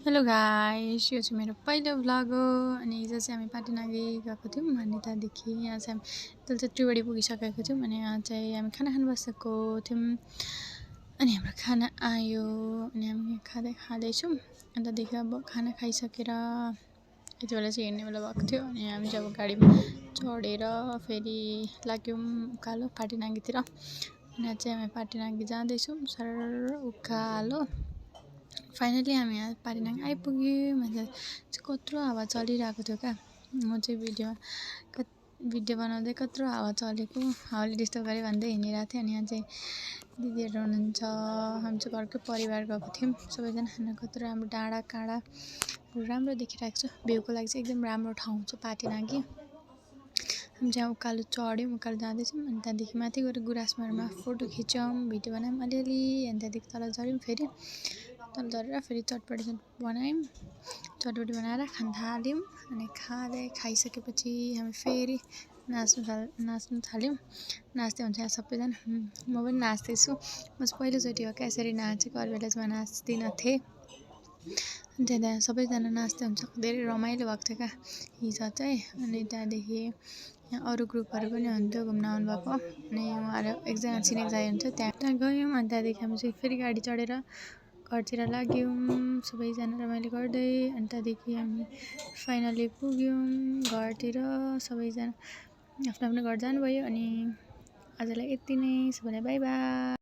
Hello guys, यो चाहिँ मेरो पहिलो भ्लग हो। अनि हिजो चाहिँ हामी पाटिनागी गएको थियौँ अनि त्यहाँदेखि यहाँ चाहिँ हामी चाहिँ त्रिवेणी पुगिसकेको थियौँ। अनि यहाँ चाहिँ हामी खाना खानु बसेको थियौँ। अनि हाम्रो खाना आयो अनि हामी खाँदैछौँ। अनि त्यहाँदेखि अब खाना खाइसकेर यति बेला चाहिँ हिँड्ने बेला भएको थियो। अनि हामी चाहिँ अब गाडीमा चढेर फेरि लाग्यौँ उकालो पाटिनागीतिर। यहाँ चाहिँ हामी पाटिनागी जाँदैछौँ सर उकालो। फाइनली हामी यहाँ पाटिनागी आइपुग्यौँ। अन्त कत्रो हावा चलिरहेको थियो क्या। म चाहिँ भिडियो बनाउँदै कत्रो हावा चलेको, हावाले डिस्टर्ब गरे भन्दै हिँडिरहेको थिएँ। अनि यहाँ चाहिँ दिदीहरू हुनुहुन्छ, हामी चाहिँ घरकै परिवार गएको थियौँ सबैजना। अनि कत्रो राम्रो डाँडा काँडा राम्रो देखिरहेको छ। भ्यूको लागि चाहिँ एकदम राम्रो ठाउँ छ पाटिनागी। हामी चाहिँ उकालो चढ्यौँ, उकालो जाँदैछौँ। अनि त्यहाँदेखि माथि गएर गुराँसमारमा फोटो खिच्यौँ, भिडियो बनायौँ अलिअलि। अनि त्यहाँदेखि तल झऱ्यौँ, फेरि तल झरेर फेरि चटपटी बनायौँ। चटपटी बनाएर खान थाल्यौँ। अनि खाइसकेपछि हामी फेरि नाच्नु थाल्यौँ। नाच्दै हुन्छ यहाँ सबैजना। म पनि नाच्दैछु। म चाहिँ पहिलोचोटि हो क्या यसरी नाचेको, अरू बेला चाहिँ म नाच्दिनँ थिएँ। अनि त्यहाँ सबैजना नाच्दै हुन्छ, धेरै रमाइलो भएको थियो क्या हिजो चाहिँ। अनि त्यहाँदेखि यहाँ अरू ग्रुपहरू पनि हुन्थ्यो घुम्न आउनुभएको। अनि उहाँहरू एकजना चिनेको दाइ हुन्थ्यो, त्यहाँ गयौँ। अनि त्यहाँदेखि हामी चाहिँ फेरि गाडी चढेर घरतिर लाग्यौँ सबैजना रमाइलो गर्दै। अनि त्यहाँदेखि हामी फाइनली पुग्यौँ घरतिर। सबैजना आफ्नो आफ्नो घर जानुभयो। अनि आजलाई यति नै, सबैलाई बाई बाई।